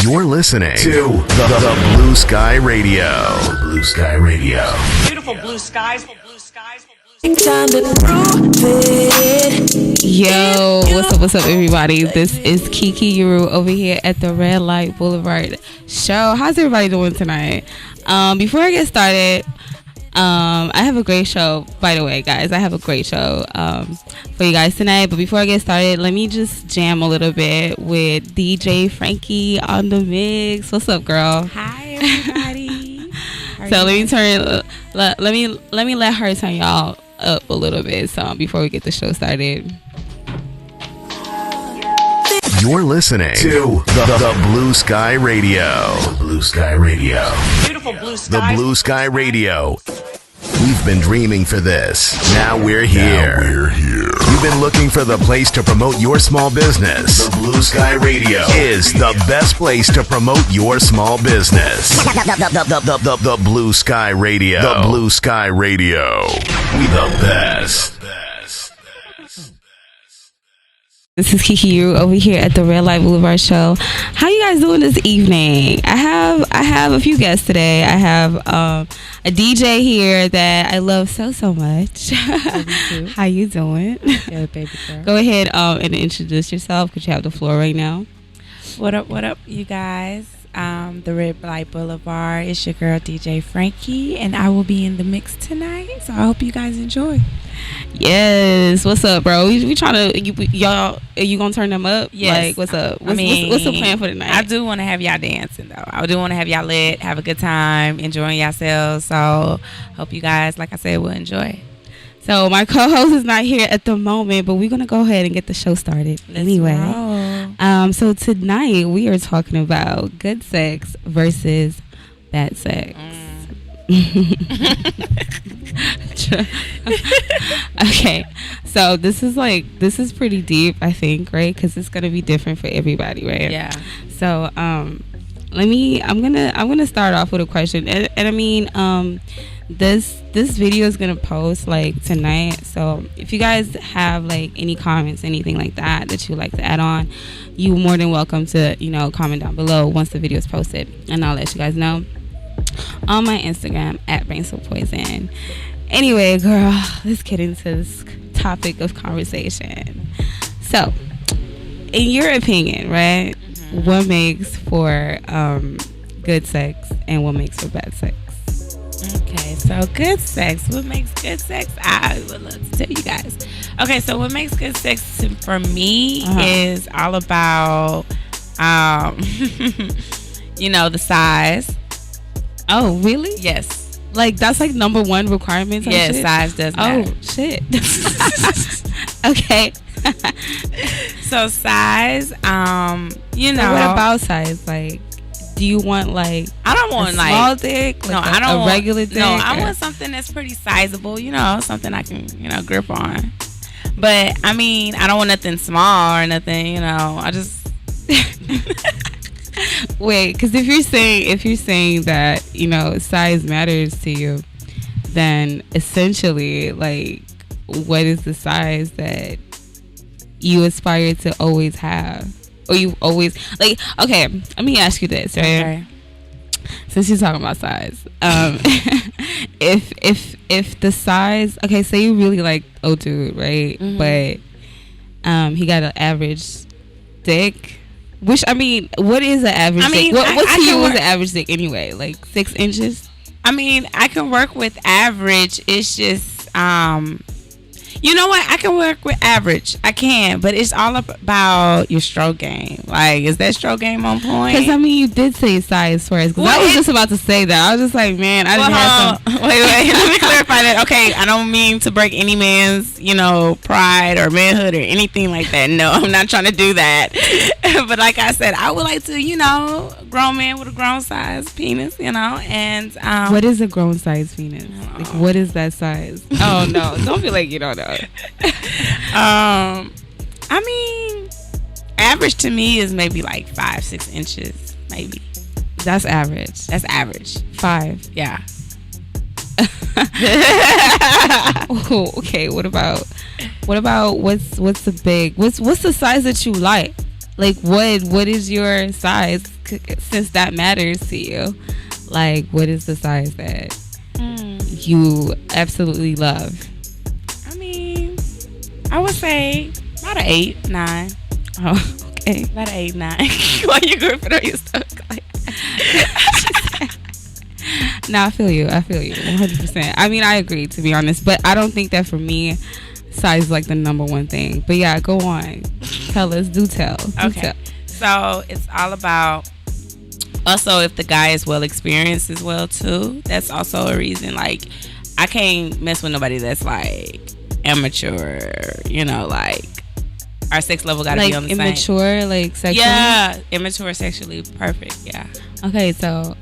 You're listening to the Blue Sky Radio. Blue Sky Radio. Beautiful blue skies. Yo, what's up, everybody? This is Kiki over here at the Red Light Boulevard show. How's everybody doing tonight? Before I get started, I have a great show, by the way, guys. I have a great show for you guys tonight. But before I get started, let me just jam a little bit with DJ Frankie on the mix. What's up, girl? Hi, everybody. So let me let her turn y'all up a little bit before we get the show started. You're listening to the Blue Sky Radio. Blue Sky Radio. Beautiful blue skies. The Blue Sky Radio. We've been dreaming for this. Now we're here. You've been looking for the place to promote your small business. The Blue Sky Radio is the best place to promote your small business. The Blue Sky Radio. The Blue Sky Radio. We the best. This is Kiki over here at the Red Light Boulevard show. How you guys doing this evening? I have a few guests today. I have a DJ here that I love so much. How you doing? Good, baby girl. Go ahead and introduce yourself because you have the floor right now. What up, you guys? The Red Light Boulevard. It's your girl, DJ Frankie, and I will be in the mix tonight, so I hope you guys enjoy. Yes. What's up, bro? We trying to, y'all, are you going to turn them up? Yes. Like, what's up? What's the plan for tonight? I do want to have y'all dancing, though. I do want to have y'all lit, have a good time, enjoying yourselves, so hope you guys, like I said, will enjoy. So my co-host is not here at the moment, but we're going to go ahead and get the show started anyway. So tonight we are talking about good sex versus bad sex. Okay, so this is pretty deep, I think, right? Because it's gonna be different for everybody, right? Yeah. So I'm gonna start off with a question, and I mean this video is gonna post like tonight. So if you guys have like any comments, anything like that you'd like to add on, you're more than welcome to comment down below once the video is posted, and I'll let you guys know on my Instagram at BrainSoulPoison. Anyway, girl, let's get into this topic of conversation. So, in your opinion, right, what makes for good sex and what makes for bad sex? Okay, so good sex. What makes good sex? I would love to tell you guys. Okay, so what makes good sex for me is all about, the size. Oh, really? Yes. Like, that's like number one requirement? Yes, size does matter. Oh, shit. Okay. So size, So what about size? Like, do you want like I don't want a like small dick? Like I don't a want regular dick? No, I want something that's pretty sizable, something I can, grip on. But I mean, I don't want nothing small or nothing, I just Wait, because if you're saying that size matters to you, then essentially, like, what is the size that you aspire to always have, or you always like? Okay, let me ask you this, right? Okay. Since you're talking about size, if the size, okay, say you really like dude, right? But he got an average dick. Which, I mean, what is an average dick? What to you is an average dick anyway? Like 6 inches? I mean, I can work with average. It's just, you know what? I can work with average. I can, but it's all about your stroke game. Like, is that stroke game on point? Because, I mean, you did say size first. Because I was just about to say that. I was just like, man, I didn't have some. Wait. Let me clarify that. Okay, I don't mean to break any man's, pride or manhood or anything like that. No, I'm not trying to do that. But like I said, I would like to, grown man with a grown size penis, and what is a grown size penis? Like, what is that size? Oh no, don't feel like you don't know. I mean, average to me is maybe like 5-6 inches, maybe. That's average. That's average. 5. Yeah. Oh, okay. What about what's the size that you like? Like what is your size since that matters to you, like, what is the size that you absolutely love? I mean, I would say about an 8, 9. Oh, okay. About an 8, 9. Why you gripping on your stomach like that? No, I feel you 100%. I mean, I agree, to be honest, but I don't think that for me size is like the number one thing. But yeah, go on, tell us. Do tell. So it's all about, also, if the guy is well experienced as well too, that's also a reason. Like, I can't mess with nobody that's like immature, you know, like our sex level gotta like be on the immature, same. like sexually. Yeah, immature sexually, perfect. Yeah. Okay, so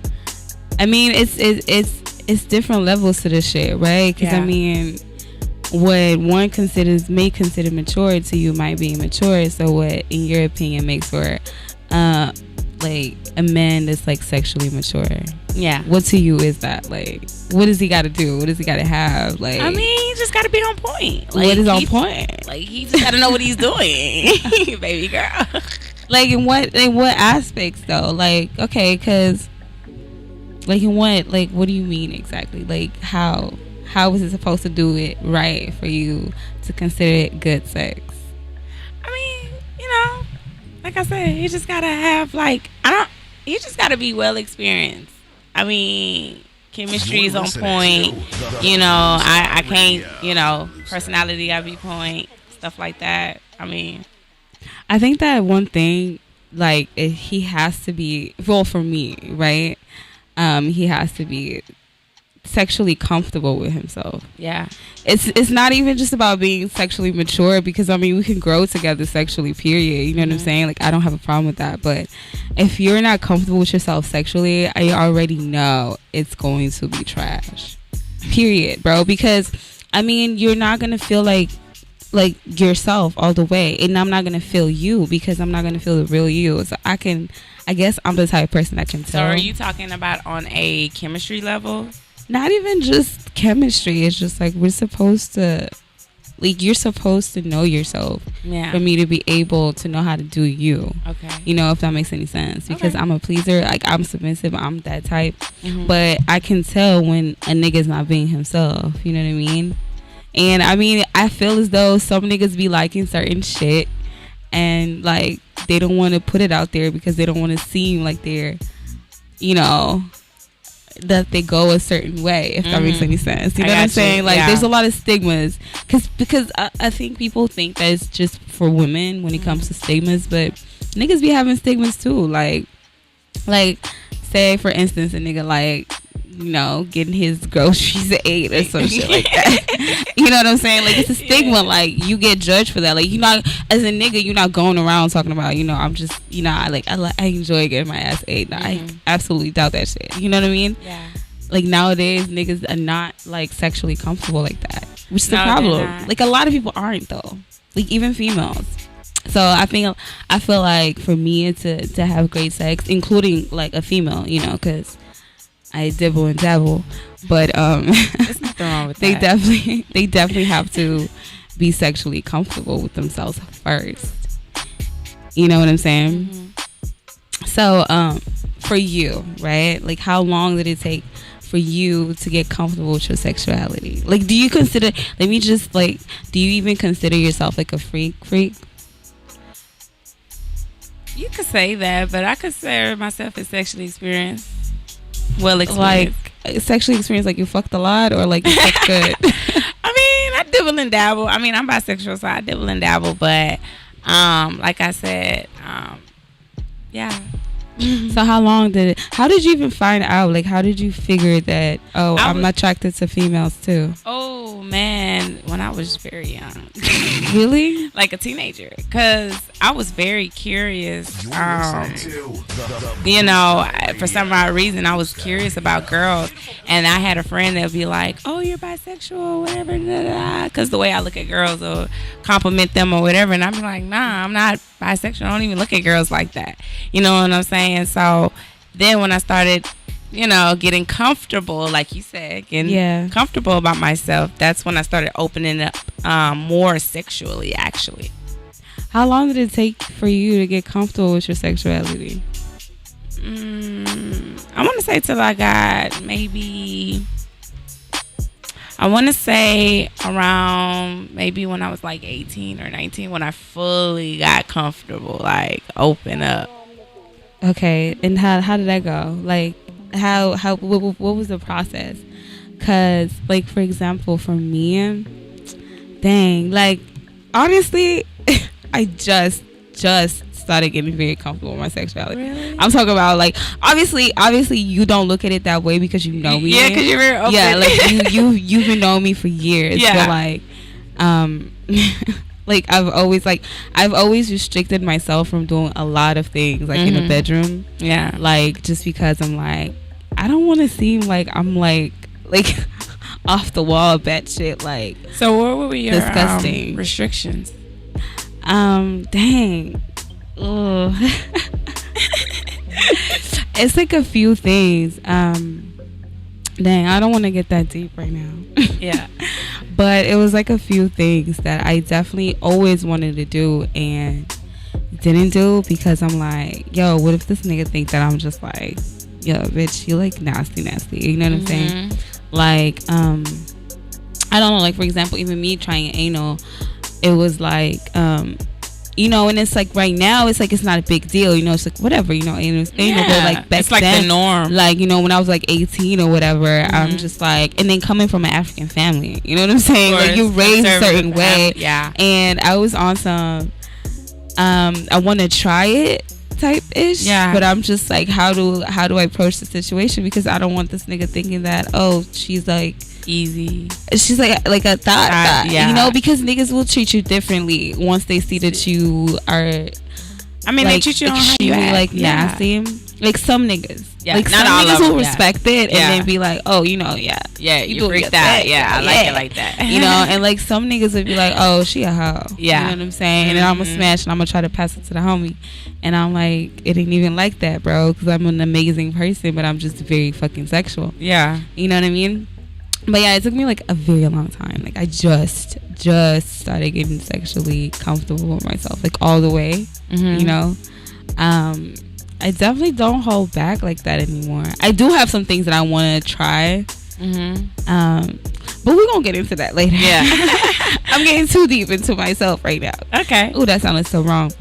I mean, it's different levels to this shit, right? Because I mean, what one may consider mature to you might be immature. So what, in your opinion, makes for like a man that's like sexually mature? Yeah. What to you is that? Like, what does he got to do? What does he got to have? Like, I mean, he just got to be on point. Like, what is on point? Like, he just got to know what he's doing, baby girl. Like, in what aspects though? Like, okay, because like in what do you mean exactly? Like, how is it supposed to do it right for you to consider it good sex? I mean, you know, like I said, you just gotta have you just gotta be well experienced. I mean, chemistry is on point. You know, I can't, you know, personality gotta be point, stuff like that. I mean, I think that one thing, like, he has to be, well, for me, right? He has to be sexually comfortable with himself. Yeah. It's not even just about being sexually mature, because I mean, we can grow together sexually, period. You know what I'm saying? Like, I don't have a problem with that. But if you're not comfortable with yourself sexually, I already know it's going to be trash. Period, bro. Because I mean, you're not gonna feel like yourself all the way, and I'm not gonna feel you, because I'm not gonna feel the real you. So I guess I'm the type of person that can tell. So are you talking about on a chemistry level? Not even just chemistry. It's just like, we're supposed to, like, you're supposed to know yourself for me to be able to know how to do you. Okay. You know, if that makes any sense. Because I'm a pleaser. Like, I'm submissive. I'm that type. But I can tell when a nigga's not being himself. You know what I mean? And I mean, I feel as though some niggas be liking certain shit, and like, they don't want to put it out there because they don't want to seem like they're, you know, that they go a certain way, if that makes any sense. You know what I'm saying? Like, there's a lot of stigmas, because I think people think that it's just for women when it comes to stigmas, but niggas be having stigmas too. Like say for instance, a nigga, like, you know, getting his groceries at 8 or some shit like that. You know what I'm saying? Like, it's a stigma. Like, you get judged for that. Like, you not, as a nigga, you're not going around talking about, you know, I'm just, you know, I enjoy getting my ass ate. No, I absolutely doubt that shit. You know what I mean? Yeah. Like, nowadays, niggas are not, like, sexually comfortable like that, which is the problem. Like, a lot of people aren't, though. Like, even females. So I feel like for me to have great sex, including like a female, you know, because I dibble and dabble, but there's nothing wrong with that. They definitely have to be sexually comfortable with themselves first. You know what I'm saying? So for you, right? Like, how long did it take for you to get comfortable with your sexuality? Like, do you consider? Let me just like, do you even consider yourself like a freak? You could say that, but I consider myself as sexually experienced. Well experienced. Like, sexually experienced, like you fucked a lot, or like you fucked good? I mean, I dibble and dabble. I mean, I'm bisexual, so I dibble and dabble, but like I said, yeah. So how did you even find out? Like, how did you figure that, I'm attracted to females too? Oh man, when I was very young. Really? Like a teenager, because I was very curious. You know, for some odd reason, I was curious about girls, and I had a friend that would be like, "Oh, you're bisexual, whatever," because the way I look at girls or compliment them or whatever, and I'd be like, "Nah, I'm not bisexual. I don't even look at girls like that." You know what I'm saying? So then when I started, you know, getting comfortable, like you said, getting comfortable about myself, that's when I started opening up more sexually, actually. How long did it take for you to get comfortable with your sexuality? I want to say till I got maybe, I want to say around maybe when I was like 18 or 19, when I fully got comfortable, like open up. Okay, and how did that go? Like, what was the process? Cause, like, for example, for me, dang, like, honestly, I just started getting very comfortable with my sexuality. Really? I'm talking about, like, obviously you don't look at it that way because you know me. Yeah, because you're very open. Yeah, like you've been knowing me for years. Yeah. But like, I've always restricted myself from doing a lot of things, like, in the bedroom. Yeah. Like, just because I'm like, I don't want to seem like I'm like off the wall batshit, like. So what were your disgusting restrictions? Dang. Ugh. It's like a few things. Dang, I don't want to get that deep right now. Yeah. But it was like a few things that I definitely always wanted to do and didn't do because I'm like, yo, what if this nigga think that I'm just like, yo, bitch, you like nasty, you know what I'm saying? Like, I don't know, like, for example, even me trying anal, it was like, you know, and it's like right now, it's like it's not a big deal, you know, it's like whatever, you know, anal, but like back it's like then, the norm. Like, you know, when I was like 18 or whatever, I'm just like, and then coming from an African family, you know what I'm saying? Like, you raised a certain way, yeah. And I was on some, I want to try it type ish, yeah. But I'm just like, how do I approach the situation, because I don't want this nigga thinking that, oh, she's like easy, she's like a thought, yeah. You know, because niggas will treat you differently once they see that you are, I mean, like, they treat you on how you act. like nasty, like some niggas, yeah, like not some all niggas of them, will respect it and then be like, oh, you know, yeah, you freaked out, I like it like that, you know, and like some niggas would be like, oh, she a hoe, yeah, you know what I'm saying, and then I'm gonna smash and I'm gonna try to pass it to the homie, and I'm like, it ain't even like that, bro, because I'm an amazing person, but I'm just very fucking sexual, yeah, you know what I mean. But yeah, it took me like a very long time. Like, I just started getting sexually comfortable with myself, like all the way, you know. I definitely don't hold back like that anymore. I do have some things that I want to try, but we're gonna get into that later. Yeah. I'm getting too deep into myself right now. Okay. Oh, that sounded so wrong.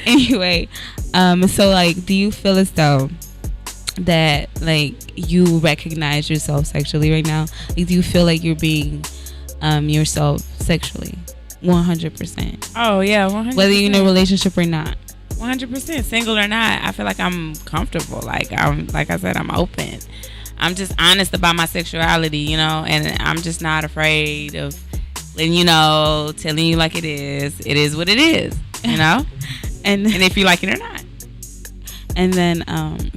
Anyway, so like, do you feel as though that like you recognize yourself sexually right now? Like, do you feel like you're being yourself sexually 100%? Oh yeah, 100%. Whether you're in a relationship or not, 100%, single or not, I feel like I'm comfortable. Like I said, I'm open. I'm just honest about my sexuality, you know, and I'm just not afraid of, you know, telling you like it is. It is what it is, you know, and if you like it or not. And then,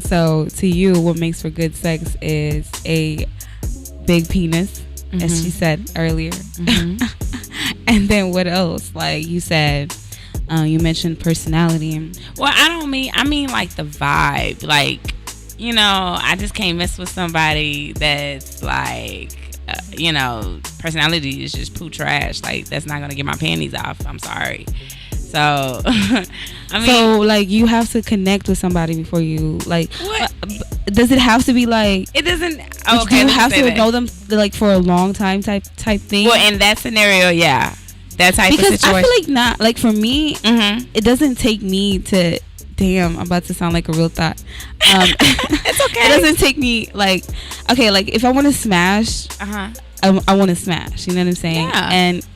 so to you, what makes for good sex is a big penis, as she said earlier. And then what else? Like you said, you mentioned personality. Well, I mean like the vibe. Like, you know, I just can't mess with somebody that's like, you know, personality is just poo trash. Like, that's not gonna get my panties off. I'm sorry. So, I mean, so like, you have to connect with somebody before you like. What? Does it have to be like? It doesn't. Okay, do you have to know them like for a long time type thing? Well, in that scenario, yeah, that type of situation. Because I feel like not like for me, it doesn't take me to. Damn, I'm about to sound like a real thought. It's okay. It doesn't take me like, okay, like if I want to smash, I want to smash. You know what I'm saying? Yeah. And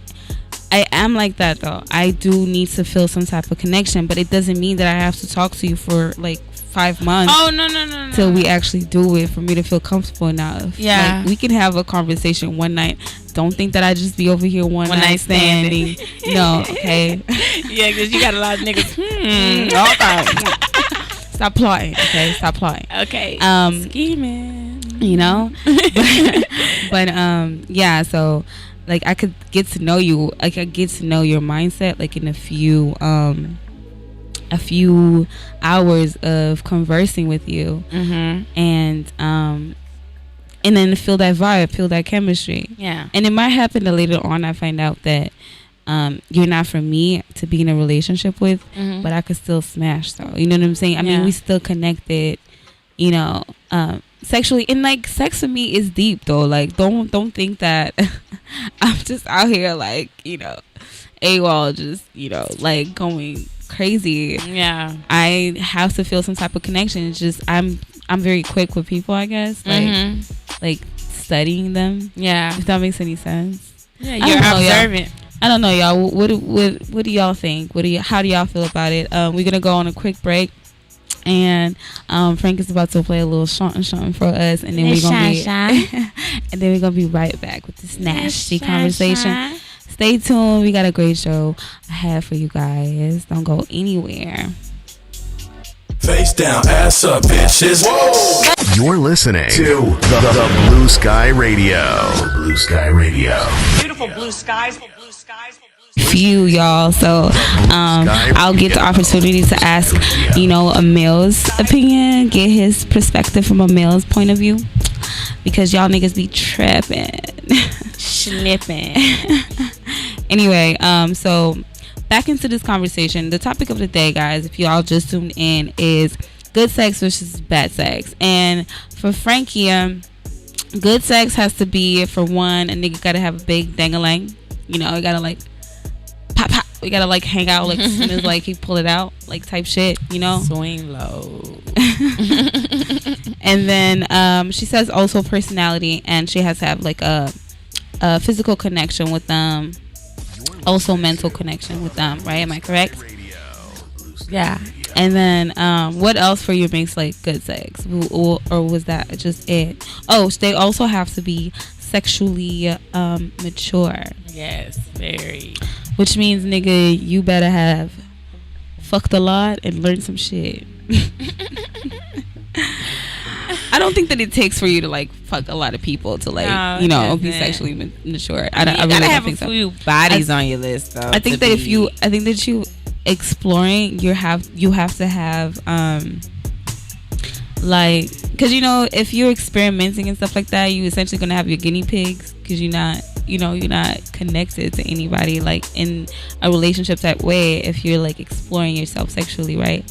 I am like that though. I do need to feel some type of connection, but it doesn't mean that I have to talk to you for like 5 months. Oh no. Till we actually do it for me to feel comfortable enough. Yeah. Like, we can have a conversation one night. Don't think that I just be over here one night standing. No, okay. Yeah, because you got a lot of niggas. Okay. Stop plotting. Okay, stop plotting. Okay. Scheming. You know, but yeah. So, like, I could get to know you. Like, I get to know your mindset. Like, in a few hours of conversing with you, and then feel that vibe, feel that chemistry. Yeah. And it might happen that later on I find out that you're not for me to be in a relationship with, but I could still smash though. You know what I'm saying? I mean, we still connected, you know, sexually, and like sex for me is deep though. Like don't think that I'm just out here like, you know, AWOL, just, you know, like going crazy. Yeah, I have to feel some type of connection. It's just I'm very quick with people, I guess, like studying them. Yeah, if that makes any sense. Yeah, you're observant. I don't know, y'all. What do y'all think? How do y'all feel about it? We're gonna go on a quick break, and Frank is about to play a little shouting for us, and then we're gonna be right back with this nasty conversation. Stay tuned. We got a great show ahead for you guys. Don't go anywhere. Face down, ass up, bitches. Whoa! You're listening to the Blue Sky Radio. Blue Sky Radio. Beautiful blue skies. Blue skies. Few, y'all. So I'll get the opportunity to ask, you know, a male's opinion, get his perspective from a male's point of view, because y'all niggas be tripping. Slipping. Anyway, so back into this conversation. The topic of the day, guys, if y'all just tuned in, is good sex versus bad sex. And for Frankie, good sex has to be, for one, a nigga gotta have a big dang-a-lang. You know, you gotta like pop pop. We gotta like hang out like as soon as like he pull it out, like type shit, you know. Swing low. And then she says also personality, and she has to have like a physical connection with them, also mental connection with them, right? Am I correct? Yeah. And then what else for you makes like good sex, or was that just it? Oh, they also have to be sexually mature. Yes, very. Which means, nigga, you better have fucked a lot and learned some shit. I don't think that it takes for you to like fuck a lot of people to like, you know, be sexually mature. I really gotta don't have think a few bodies on your list, though. I think that you exploring, you have to have like, because you know, if you're experimenting and stuff like that, you essentially gonna have your guinea pigs, because you're not connected to anybody like in a relationship type way if you're like exploring yourself sexually, right?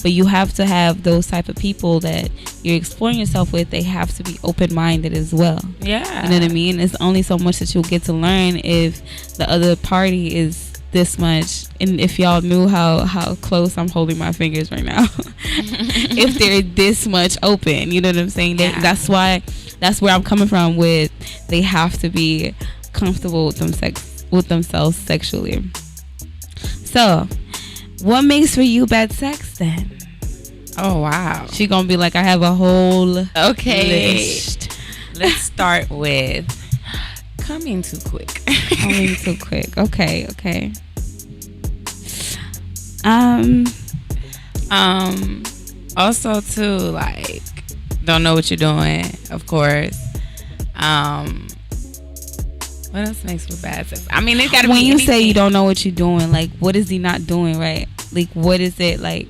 But you have to have those type of people that you're exploring yourself with. They have to be open-minded as well. Yeah, you know what I mean? It's only so much that you'll get to learn if the other party is this much. And if y'all knew how close I'm holding my fingers right now, if they're this much open, you know what I'm saying? That's where I'm coming from with, they have to be comfortable with themselves sexually. So what makes for you bad sex then? Oh wow, she gonna be like, I have a whole list. Let's start with coming too quick. Coming too quick. Okay. Also too, like, don't know what you're doing, of course. What else makes for bad sex? I mean, it gotta be. When you anything. say you don't know what you're doing, like, what is he not doing right? Like, what is it like?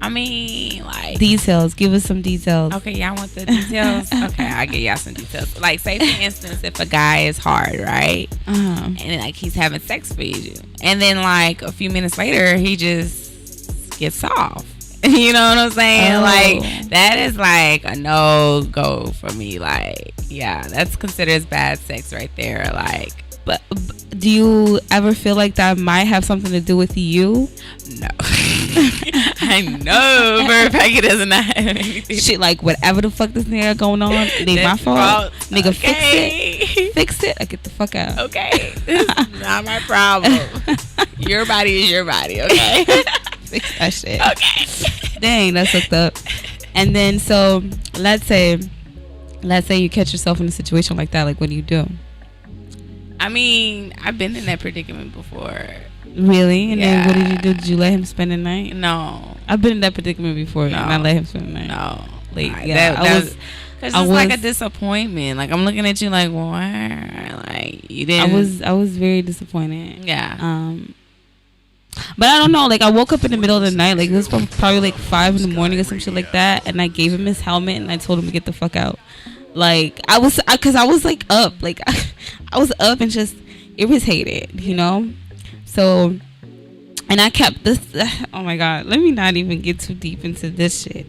I mean, like, details. Give us some details. Okay, y'all want the details? Okay, I'll give y'all some details. Like, say for instance, if a guy is hard, right? And like he's having sex for you, and then like a few minutes later, he just gets soft. You know what I'm saying? Like, that is like a no-go for me. Like, yeah, that's considered as bad sex right there. Like, but do you ever feel like that might have something to do with you? No. I know for a fact it doesn't have anything. Shit, like, whatever the fuck this nigga going on, it ain't my fault. Nigga, okay. Fix it. I get the fuck out. Okay. This is not my problem. Your body is your body, okay? Fix that shit. Okay. Dang, that's hooked up. And then, so let's say you catch yourself in a situation like that. Like, what do you do? I mean, I've been in that predicament before. Really? And then what did you do? Did you let him spend the night? No. I've been in that predicament before, and I let him spend the night. No. Like, yeah, because it's like a disappointment. Like, I'm looking at you like, why? Like, you didn't. I was very disappointed. Yeah. But I don't know. Like, I woke up in the middle of the night. Like, it was probably like 5 in the morning or some shit like that. And I gave him his helmet and I told him to get the fuck out. Like, because I was like up. Like, I was up and just irritated, you know? So, and I kept this. Oh my God, let me not even get too deep into this shit,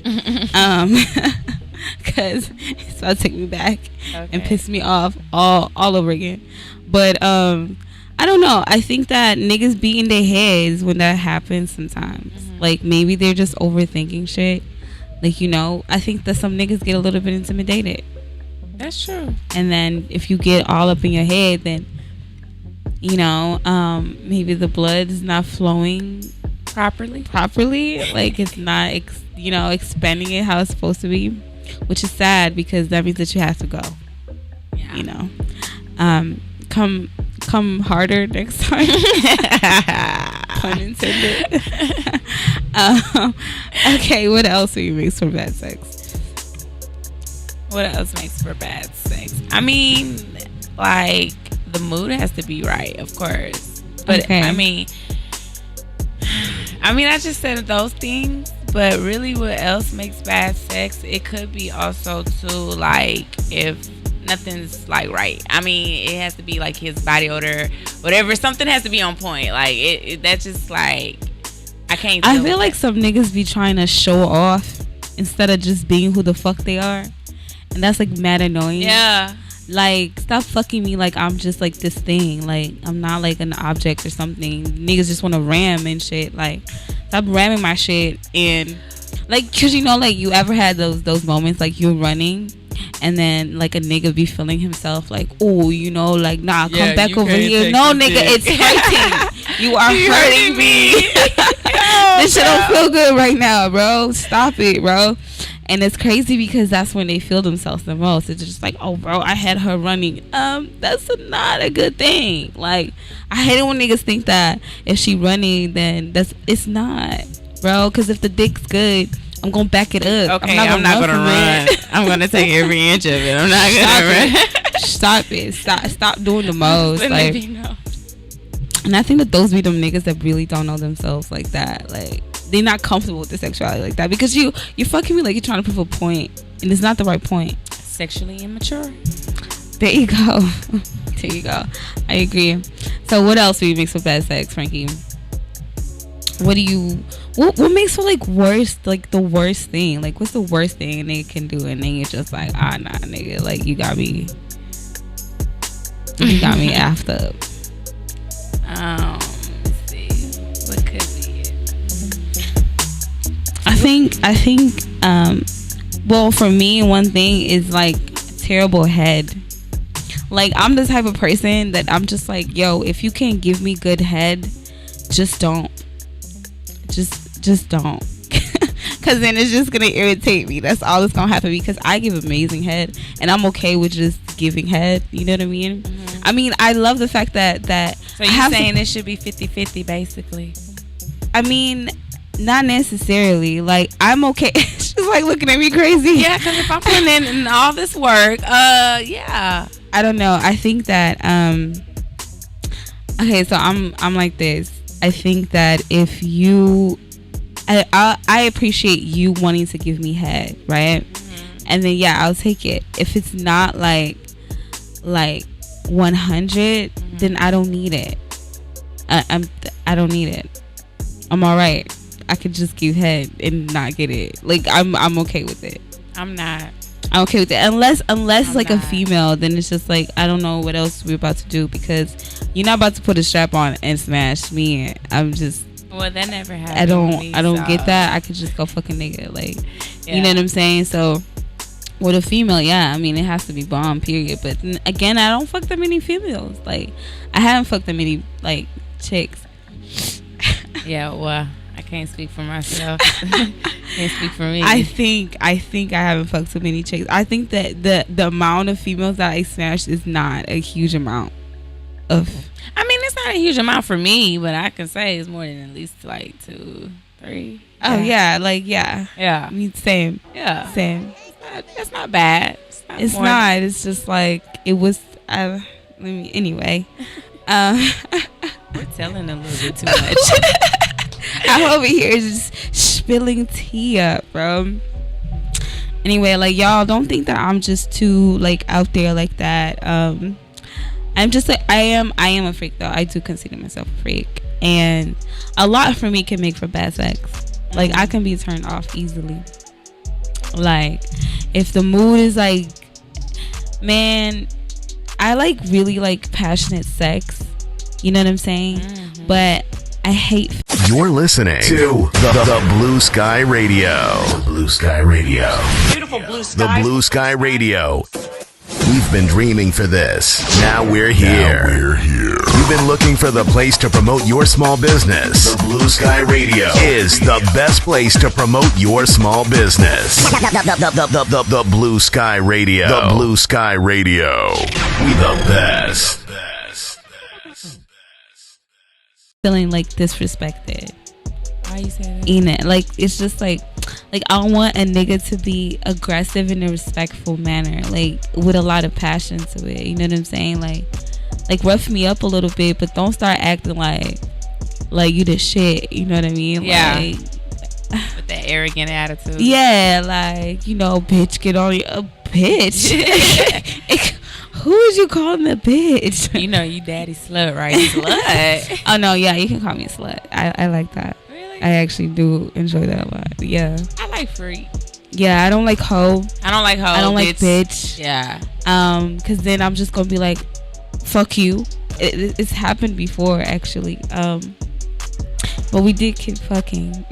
because it's about to take me back and piss me off all over again. But I don't know. I think that niggas be in their heads when that happens sometimes. Like, maybe they're just overthinking shit. Like, you know, I think that some niggas get a little bit intimidated. That's true. And then if you get all up in your head, then, you know, maybe the blood is not flowing properly. Like, it's not, expanding it how it's supposed to be, which is sad, because that means that you have to go. Yeah. You know, come harder next time. Pun intended. Okay, what else makes for bad sex? What else makes for bad sex? I mean, like, the mood has to be right, of course. But okay. I mean, I just said those things. But really, what else makes bad sex? It could be also too, like, if nothing's like right. I mean, it has to be like his body odor, whatever. Something has to be on point. Like that's just like, I can't. I feel like some niggas be trying to show off instead of just being who the fuck they are, and that's like mad annoying. Yeah. Like, stop fucking me like I'm just like this thing. Like, I'm not like an object or something. Niggas just want to ram and shit. Like, stop ramming my shit. And like, cause you know, like, you ever had those moments like you're running and then like a nigga be feeling himself like, oh, you know, like, nah, come back over here. No, nigga, it's hurting. You are hurting me. This shit don't feel good right now, bro. Stop it, bro. And it's crazy because that's when they feel themselves the most. It's just like, oh, bro, I had her running. That's not a good thing. Like, I hate it when niggas think that if she running, then it's not, bro. Because if the dick's good, I'm gonna back it up. Okay, I'm not gonna run. I'm gonna take every inch of it. I'm not gonna run. Stop it. Stop doing the most. Like, and I think that those be them niggas that really don't know themselves like that. Like, they're not comfortable with their sexuality like that, because you're fucking me like you're trying to prove a point, and it's not the right point. Sexually immature. There you go. There you go. I agree. So what else do you mix with bad sex, Frankie? What makes for like worst, like the worst thing? Like, what's the worst thing a nigga can do, and then you're just like, nah, nigga, like, you got me after up. Let's see. What could be it? I think well, for me, one thing is like terrible head. Like, I'm the type of person that I'm just like, yo, if you can't give me good head, just don't. Just don't. Because then it's just going to irritate me. That's all that's going to happen, because I give amazing head, and I'm okay with just giving head. You know what I mean? Mm-hmm. I mean, I love the fact that so you're saying it should be 50-50, basically? I mean, not necessarily. Like, I'm okay. She's like looking at me crazy. Yeah, because if I'm putting in all this work, yeah. I don't know. I think that okay, so I'm like this. I think that if you, I appreciate you wanting to give me head, right? Mm-hmm. And then yeah, I'll take it. If it's not like 100, mm-hmm. then I don't need it. I don't need it. I'm all right. I could just give head and not get it. Like, I'm okay with it. I'm okay with it. Unless like a female, then it's just like, I don't know what else we're about to do, because you're not about to put a strap on and smash me. I'm just, well, that never happened. I don't get that. I could just go fucking nigga. Like, yeah. You know what I'm saying? So with a female, yeah, I mean, it has to be bomb, period. But again, I don't fuck that many females. Like, I haven't fucked that many like chicks. Yeah, well, I can't speak for myself. Can't speak for me. I think I haven't fucked so many chicks. I think that the amount of females that I smashed is not a huge amount of. I mean, it's not a huge amount for me, but I can say it's more than at least like 2, 3. Oh yeah, like yeah. Yeah. I mean, same. Yeah. Same. It's not bad. It's not. It's just like it was. Anyway. We're telling a little bit too much. I'm over here just spilling tea up, bro. Anyway, like, y'all don't think that I'm just too like out there like that. I'm just like, I am a freak though. I do consider myself a freak, and a lot for me can make for bad sex. Like, I can be turned off easily. Like, if the mood is like, man, I like really like passionate sex. You know what I'm saying? But I hate. You're listening to the Blue Sky Radio. The Blue Sky Radio. Beautiful blue The skies. Blue Sky Radio. We've been dreaming for this. Now we're here. You've been looking for the place to promote your small business. The Blue Sky Radio is the best place to promote your small business. The Blue Sky Radio. The Blue Sky Radio. We the best. Feeling like disrespected. Why you say that? In it, like, it's just like I want a nigga to be aggressive in a respectful manner, like with a lot of passion to it. You know what I'm saying? Like rough me up a little bit, but don't start acting like you the shit. You know what I mean? Yeah. Like, With that arrogant attitude. yeah, like, you know, bitch, get on your bitch. Who is you calling a bitch? You know, you daddy slut, right? Slut. Oh no, yeah, you can call me a slut. I like that. Really? I actually do enjoy that a lot. Yeah. I like freak. Yeah, I don't like hoe. I don't like hoe. I don't like bitch. Yeah. Cause then I'm just gonna be like, fuck you. It's happened before, actually. But we did keep fucking.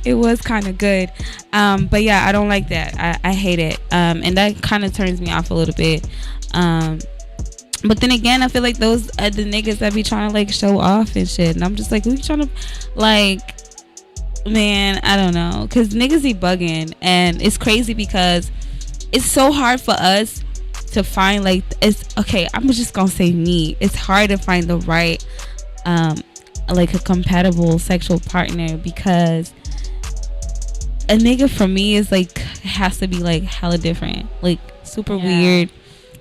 It was kind of good. But yeah, I don't like that. I hate it. And that kind of turns me off a little bit. But then again, I feel like those are the niggas that be trying to like show off and shit. And I'm just like, who you trying to, like, man, I don't know. Cause niggas be bugging. And it's crazy because it's so hard for us to find, like, it's okay, I'm just gonna say me. It's hard to find the right like a compatible sexual partner, because a nigga for me is like, has to be like hella different, like super weird,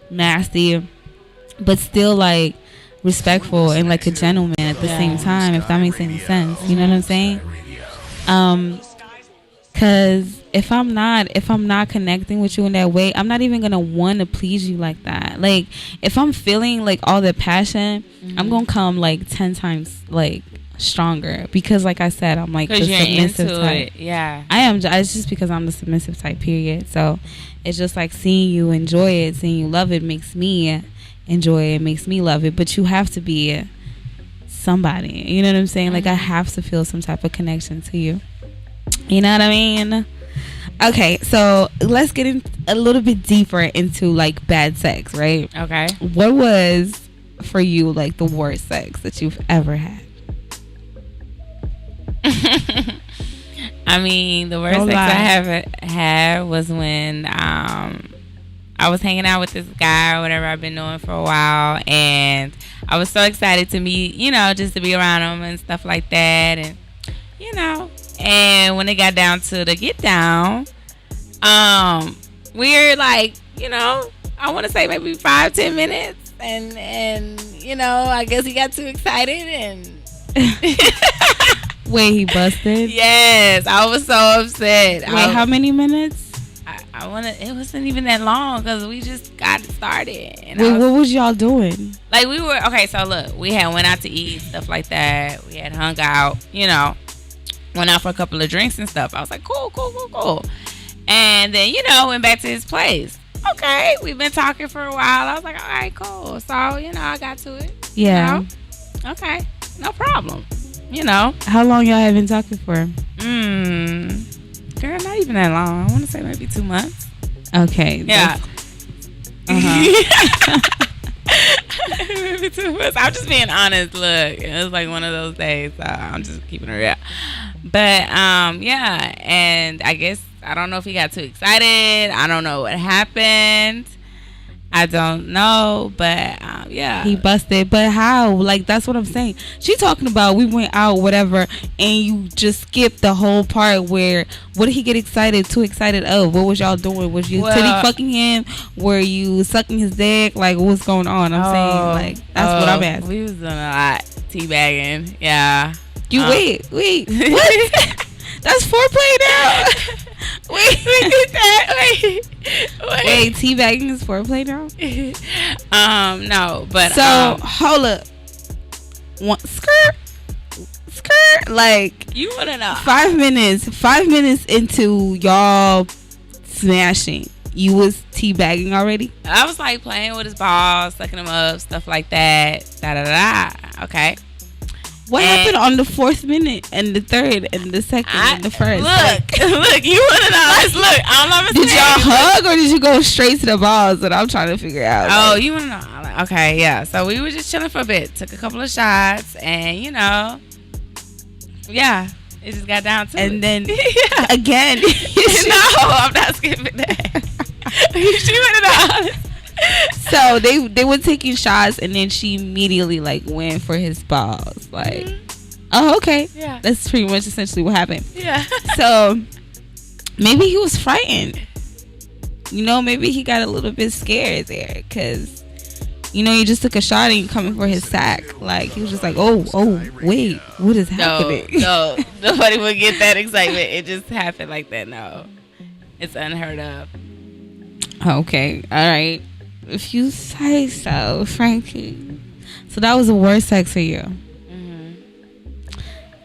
nasty, but still like respectful and like a gentleman at the same time, if that makes any sense. You know what I'm saying? Cause if I'm not connecting with you in that way, I'm not even gonna want to please you like that. Like, if I'm feeling like all the passion, I'm gonna come like 10 times like stronger, because like I said, I'm like the submissive type. Yeah, I am. It's just because I'm the submissive type, period. So it's just like seeing you enjoy it, seeing you love it makes me enjoy it, makes me love it. But you have to be somebody, you know what I'm saying? Like, I have to feel some type of connection to you. You know what I mean? Okay, so let's get in a little bit deeper into like bad sex, right? Okay. What was for you like the worst sex that you've ever had? I mean, the worst sex I ever had was when I was hanging out with this guy or whatever I've been doing for a while, and I was so excited to meet, you know, just to be around him and stuff like that, and you know. And when it got down to the get down, we're like, you know, I want to say maybe 5-10 minutes, and you know, I guess he got too excited and Wait, he busted? Yes, I was so upset. Wait, how many minutes? I wanted. It wasn't even that long because we just got it started. And Wait, what was y'all doing? Like, we were okay. So look, we had went out to eat, stuff like that. We had hung out, you know. Went out for a couple of drinks and stuff. I was like, cool. And then, you know, went back to his place. Okay, we've been talking for a while. I was like, all right, cool. So, you know, I got to it. Yeah. You know? Okay, no problem. You know. How long y'all have been talking for? Girl, not even that long. I want to say maybe 2 months. Okay. Yeah. Maybe 2 months. I'm just being honest. Look, it was like one of those days. So I'm just keeping it real. But yeah, and I guess I don't know if he got too excited. I don't know what happened. I don't know, but yeah, he busted. But how? Like, that's what I'm saying. She talking about we went out, whatever, and you just skipped the whole part where what did he get too excited of? What was y'all doing? Was you titty fucking him? Were you sucking his dick? Like, what's going on? I'm saying, like, that's what I'm asking. We was doing a lot teabagging. Yeah. You wait. What? That's foreplay now. Wait, teabagging is foreplay now? No, but so hold up. skirt. Like, you wanna know? 5 minutes into y'all smashing, you was teabagging already. I was like playing with his balls, sucking him up, stuff like that. Da da da. Okay. What happened on the 4th minute and the 3rd and the 2nd and the 1st? Look, you wanna know? Look, I don't know. Did y'all hug or did you go straight to the balls? That I'm trying to figure out. Oh, you wanna know? Okay, yeah. So we were just chilling for a bit, took a couple of shots, and yeah, it just got down to it. And then again, no, I'm not skipping that. She wanted to honest. So they were taking shots, and then she immediately like went for his balls. Like, oh, okay, yeah, that's pretty much essentially what happened. Yeah. So maybe he was frightened. Maybe he got a little bit scared there because you just took a shot and you coming for his sack. Like, he was just like, oh, wait, what is happening? No, nobody would get that excitement. It just happened like that. No, it's unheard of. Okay, all right. If you say so, Frankie. So that was the worst sex for you.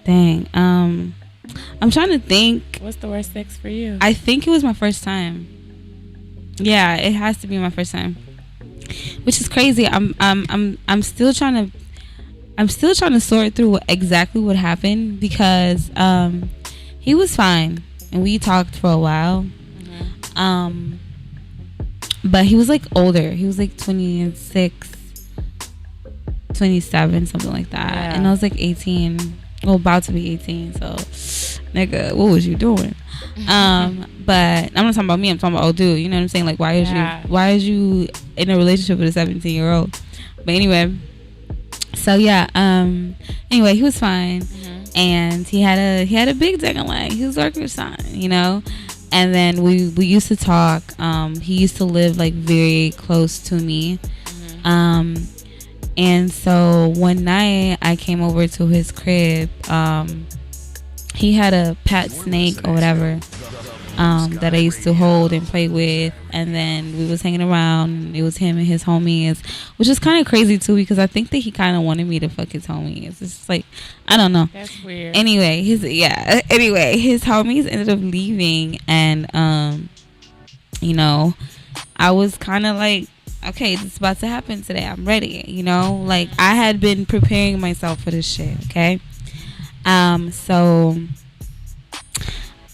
Dang. I'm trying to think. What's the worst sex for you? I think it was my first time. Yeah, it has to be my first time. Which is crazy. I'm still trying to sort through exactly what happened because he was fine and we talked for a while. But he was like older. He was like 26, 27, something like that. Yeah. And I was like 18. Well, about to be 18. So, nigga, what was you doing? But I'm not talking about me. I'm talking about old dude. You know what I'm saying? Like, why is you in a relationship with a 17-year-old? But anyway, so yeah. Anyway, he was fine, and he had a big dang-a-lang. He was working son, And then we used to talk. He used to live like very close to me. And so one night I came over to his crib. He had a pet snake or whatever that I used to hold and play with. And then we was hanging around. It was him and his homies, which is kind of crazy too because I think that he kind of wanted me to fuck his homies. It's just like, I don't know. That's weird. Anyway, his homies ended up leaving, and I was kind of like, okay, this is about to happen today. I'm ready. Like, I had been preparing myself for this shit. Okay. So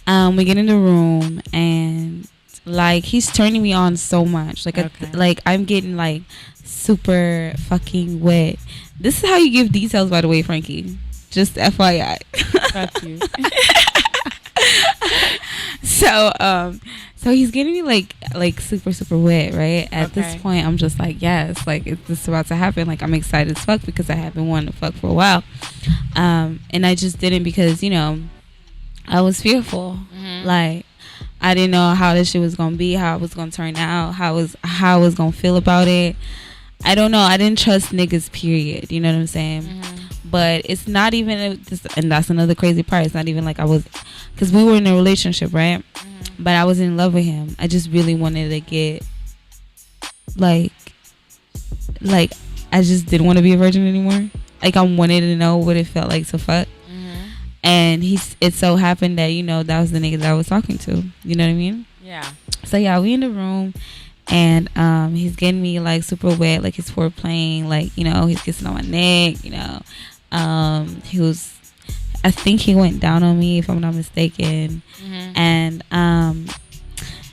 we get in the room, and like, he's turning me on so much. Like, okay. I'm getting like super fucking wet. This is how you give details, by the way, Frankie. Just FYI. Fuck you. So he's getting me like super, super wet, right? At this point, I'm just like, yes, like, it's this about to happen. Like, I'm excited as fuck because I haven't wanted to fuck for a while. And I just didn't because, I was fearful. Like, I didn't know how this shit was gonna be, how it was gonna turn out, how I was gonna feel about it. I don't know. I didn't trust niggas, period. You know what I'm saying? But it's not even, and that's another crazy part. It's not even like I was, because we were in a relationship, right? But I was in love with him. I just really wanted to get, like, I just didn't want to be a virgin anymore. Like, I wanted to know what it felt like to fuck. And it so happened that, that was the nigga that I was talking to. You know what I mean? Yeah. So, yeah, we in the room. And he's getting me like super wet, like he's foreplaying, like, he's kissing on my neck, I think he went down on me, if I'm not mistaken. And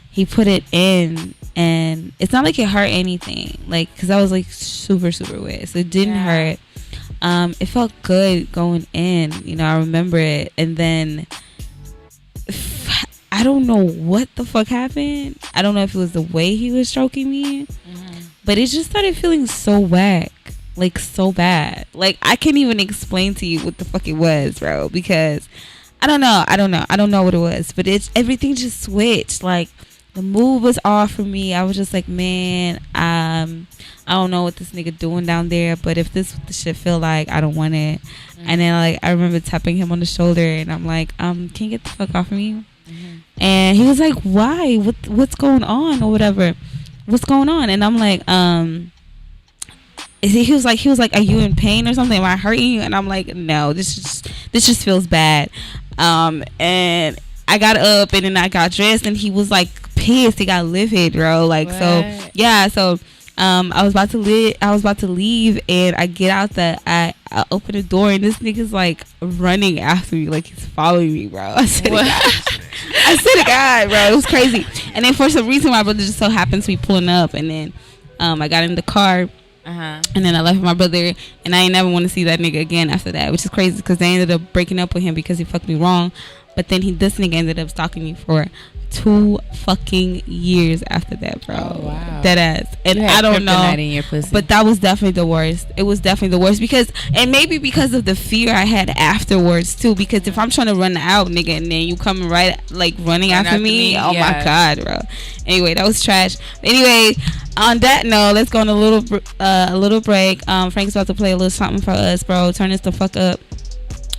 he put it in, and it's not like it hurt anything, like, because I was like super, super wet, so it didn't hurt. It felt good going in, I remember it. And then I don't know what the fuck happened. I don't know if it was the way he was stroking me, but it just started feeling so whack, like so bad. Like, I can't even explain to you what the fuck it was, bro, because I don't know what it was, but everything just switched. Like, the mood was off for me. I was just like, man, I don't know what this nigga doing down there, but if this what the shit feel like, I don't want it. And then, like, I remember tapping him on the shoulder, and I'm like, can you get the fuck off of me? And he was like, why? What's going on or whatever? What's going on? And I'm like, he was like, are you in pain or something? Am I hurting you? And I'm like, no, this just feels bad. And I got up and then I got dressed and he was like pissed. He got livid, bro. Like, what? So yeah, so I was about to leave and I get out I open the door and this nigga's like running after me, like he's following me, bro. I said to God, bro, it was crazy. And then for some reason my brother just so happens to be pulling up, and then I got in the car. And then I left with my brother, and I ain't never want to see that nigga again after that, which is crazy because they ended up breaking up with him because he fucked me wrong. But then this nigga ended up stalking me for 2 fucking years after that, bro. Oh, wow. Dead ass. And I don't know, in your pussy. But that was definitely the worst. It was definitely the worst because, and maybe because of the fear I had afterwards too. Because if I'm trying to run out, nigga, and then you coming right like running after me, oh my God, bro. Anyway, that was trash. Anyway, on that note, let's go on a little break. Frank's about to play a little something for us, bro. Turn this the fuck up,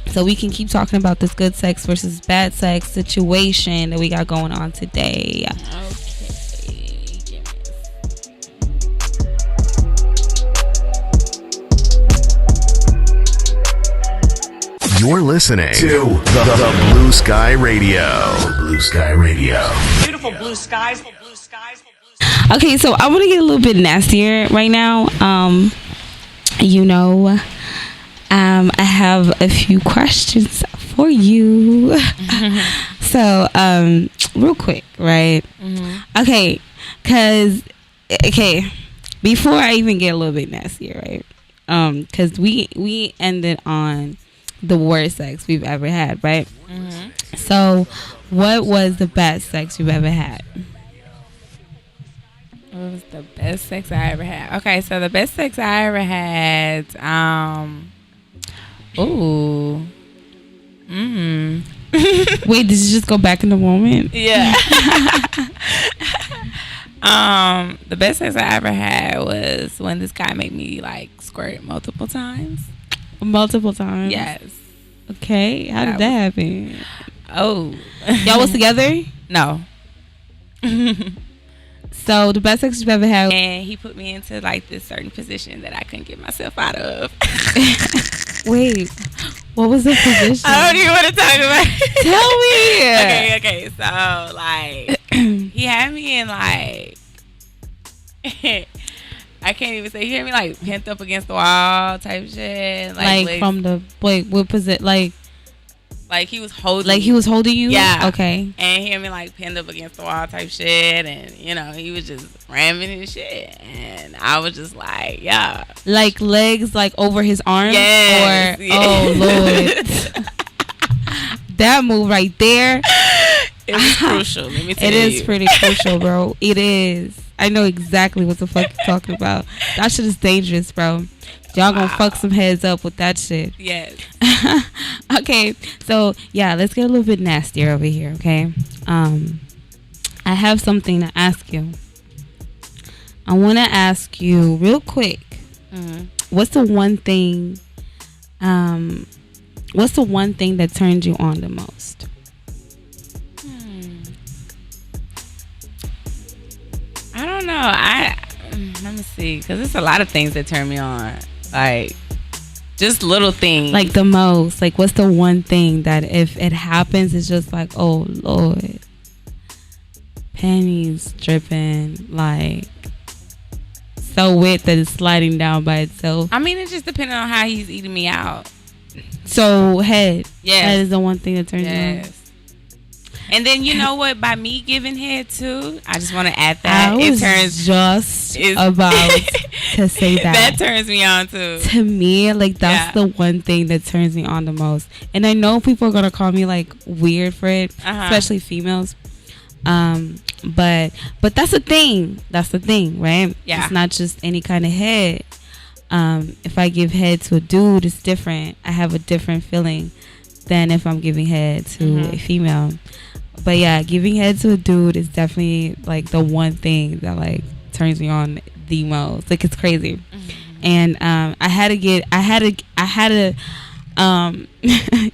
so we can keep talking about this good sex versus bad sex situation that we got going on today. You're listening to the Blue Sky Radio. Blue Sky Radio. Beautiful blue skies. Okay, so I want to get a little bit nastier right now. I have a few questions for you. So, real quick, right? Okay, before I even get a little bit nastier, right? Because we ended on the worst sex we've ever had, right? So, what was the best sex you've ever had? What was the best sex I ever had? Okay, so the best sex I ever had, Wait, did you just go back in the moment? Yeah. The best sex I ever had was when this guy made me like squirt multiple times. Multiple times? Yes. Okay, how did that happen? Oh. Y'all was together? No. So the best sex you've ever had, and he put me into like this certain position that I couldn't get myself out of. Wait, what was the position? I don't even want to talk about it. Tell me. Okay. So like, he had me in like, I can't even say. He had me like pinned up against the wall type shit. Like from the what position? Like he was holding. Like he was holding you? Yeah. Okay. And he had me like pinned up against the wall type shit, and he was just ramming his shit, and I was just like, yeah. Like legs like over his arms? Yes. Or oh Lord. That move right there. It was crucial. Let me tell you. It is pretty crucial, bro. It is. I know exactly what the fuck you're talking about. That shit is dangerous, bro. Y'all gonna fuck some heads up with that shit. Yes. Okay, so yeah, let's get a little bit nastier over here, okay? I have something to ask you. I want to ask you real quick. What's the one thing? What's the one thing that turns you on the most? I don't know. Let me see, because there's a lot of things that turn me on. Like, just little things. Like the most. Like, what's the one thing that if it happens, it's just like, oh, Lord. Panties dripping. Like, so wet that it's sliding down by itself. I mean, it just depends on how he's eating me out. So, head. Yes. That is the one thing that turns you on. And then you know what? By me giving head too, I just want to add that I was just about to say that. That turns me on too. To me, like that's the one thing that turns me on the most. And I know people are gonna call me like weird for it, especially females. But that's the thing. That's the thing, right? Yeah. It's not just any kind of head. If I give head to a dude, it's different. I have a different feeling than if I'm giving head to a female. But yeah, giving head to a dude is definitely like the one thing that like turns me on the most. Like it's crazy. And I had to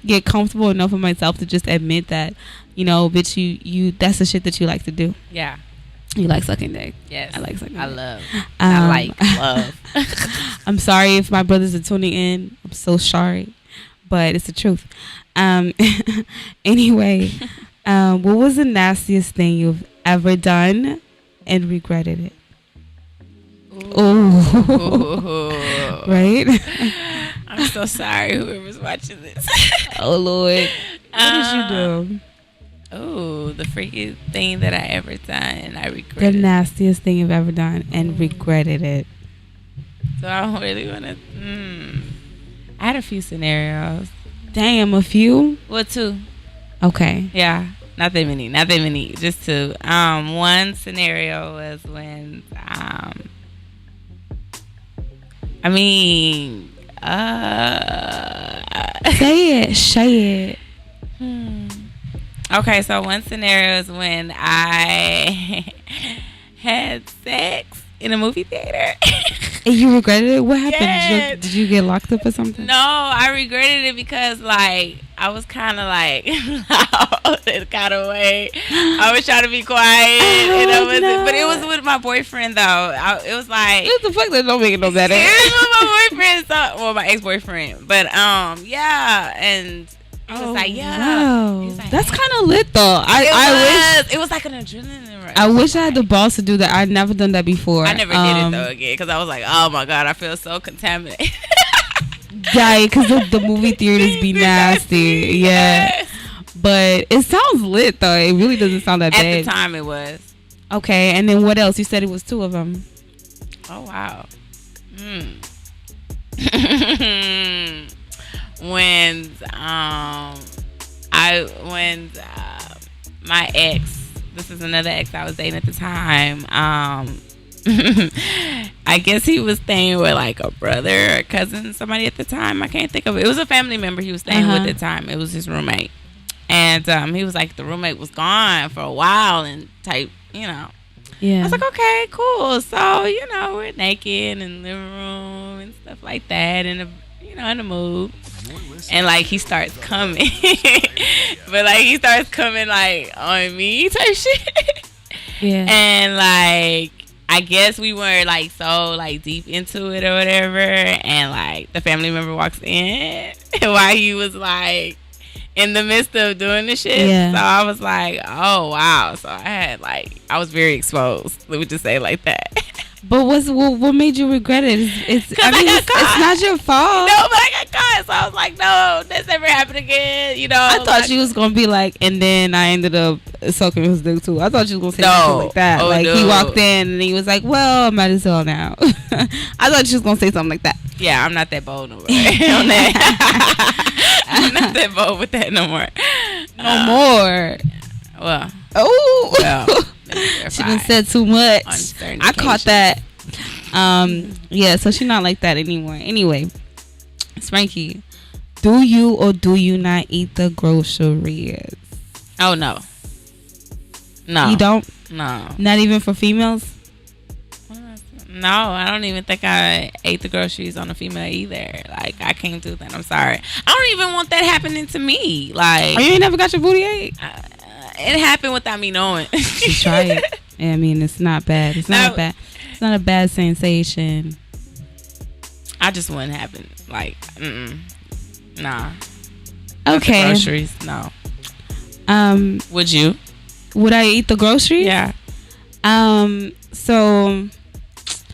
get comfortable enough with myself to just admit that, bitch, you that's the shit that you like to do. Yeah. You like sucking dick? Yes. I like sucking I dick. love. I like love. I'm sorry if my brothers are tuning in. I'm so sorry, but it's the truth. Anyway, what was the nastiest thing you've ever done and regretted it? Oh, right. I'm so sorry, whoever's watching this. Oh Lord, what did you do? Oh, the freakiest thing that I ever done and I The regret it. nastiest thing you've ever done and regretted it. So I don't really want to. I had a few scenarios. Damn, a few. Well, two. Okay. Yeah, not that many. Not that many. Just two. One scenario was when I mean, Say it. Okay, so one scenario is when I had sex in a movie theater. And you regretted it? What happened? Yes. Did you get locked up or something? No, I regretted it because, like, I was kind of, like, loud in kind of way. I was trying to be quiet. And I was, no. But it was with my boyfriend, though. It was like... What the fuck? That don't make it no better. It was with my boyfriend. Well, my ex-boyfriend. But, yeah. And... He was like, yeah. Wow. He was like, That's kind of lit, though. It was like an adrenaline rush. I wish I had the balls to do that. I'd never done that before. I never did it, though, again. Because I was like, oh, my God. I feel so contaminated. Yeah, because the movie theaters be nasty. Yeah. Yes. But it sounds lit, though. It really doesn't sound that bad. At the time, it was. Okay, and then what else? You said it was two of them. Oh, wow. When my ex, this is another ex I was dating at the time, I guess he was staying with like a brother or cousin, somebody at the time. I can't think of it. It was a family member he was staying with at the time. It was his roommate. And he was like, the roommate was gone for a while and type, you know. Yeah. I was like, okay, cool. So, you know, we're naked in the living room and stuff like that, in the mood. And like he starts coming, but like he starts coming like on me type shit. Yeah. And like I guess we were like so like deep into it or whatever, and like the family member walks in while he was like in the midst of doing the shit. Yeah. So I was like, oh wow. So I was very exposed. Let me just say it like that. But what made you regret it? It's not your fault. No, but I got caught, so I was like, no, this never happened again. You know, I thought she was gonna be like, and then I ended up sucking his dick too. I thought she was gonna say something like that. Oh, like no. he walked in and he was like, well, I might as well now. I thought she was gonna say something like that. Yeah, I'm not that bold no more. On that. I'm not that bold with that no more. No more. Well. Oh. Well. She done said too much. I caught that. Yeah, so she's not like that anymore. Anyway, Spanky, do you or do you not eat the groceries? Oh no. No. You don't? No. Not even for females? No, I don't even think I ate the groceries on a female either. Like, I can't do that. I'm sorry. I don't even want that happening to me. Like, Oh, you ain't never got your booty ate? It happened without me knowing. You try it. Yeah, I mean, it's not bad. It's not bad. It's not a bad sensation. I just wouldn't happen. Like, nah. Okay. Groceries, no. Would you? Would I eat the groceries? Yeah. So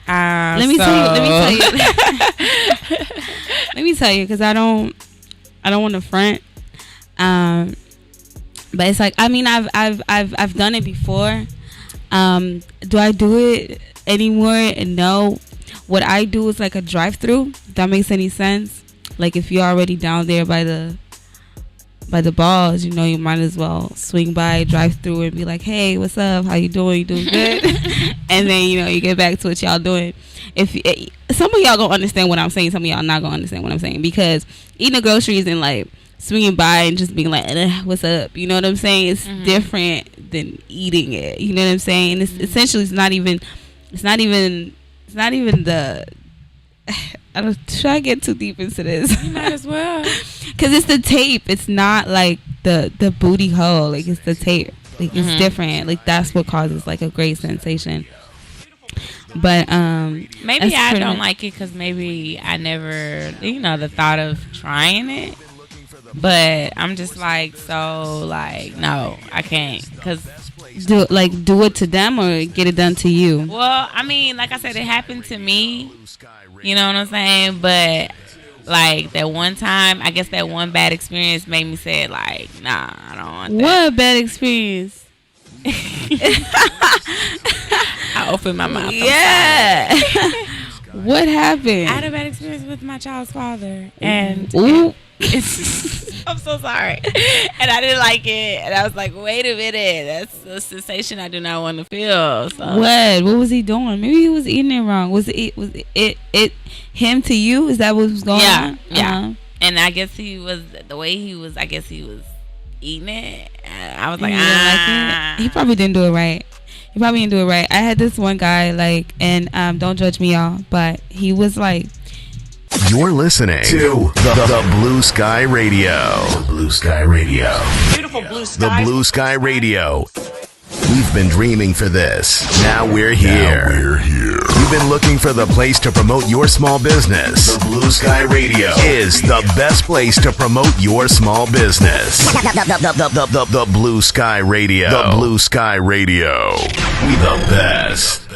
let me tell you. Let me tell you, because I don't want to front. But it's like, I mean, I've done it before. Do I do it anymore? No. What I do is like a drive-through. If that makes any sense. Like if you're already down there by the balls, you know, you might as well swing by, drive through, and be like, hey, what's up? How you doing? You doing good? And then, you know, you get back to what y'all doing. Some of y'all gonna understand what I'm saying, some of y'all not gonna understand what I'm saying, because eating the groceries and like swinging by and just being like, what's up? You know what I'm saying? It's different than eating it. You know what I'm saying? And it's essentially it's not even the. Should I get too deep into this? You might as well. Because it's the tape. It's not like the booty hole. Like, it's the tape. Like, it's different. Like, that's what causes like a great sensation. But maybe I don't like it because maybe I never, the thought of trying it. But I'm just like, so like, no, I can't. Because do it to them or get it done to you. Well, I mean, like I said, it happened to me. You know what I'm saying? But like that one time, I guess that one bad experience made me say like, nah, I don't want that. What bad experience? I opened my mouth. Yeah. What happened? I had a bad experience with my child's father, and I'm so sorry, and I didn't like it, and I was like, wait a minute, that's a sensation I do not want to feel. So. What was he doing? Maybe he was eating it wrong. Was it him to you? Is that what was going on? Yeah. And I guess he was the way he was. I guess he was eating it. I was like, like it? He probably didn't do it right. I had this one guy, like, and don't judge me, y'all, but he was like, you're listening to the Blue Sky Radio. The Blue Sky Radio. Beautiful blue skies. The Blue Sky Radio. We've been dreaming for this. Now we're here. You've been looking for the place to promote your small business. The Blue Sky Radio is the best place to promote your small business. The Blue Sky Radio. The Blue Sky Radio. We the best.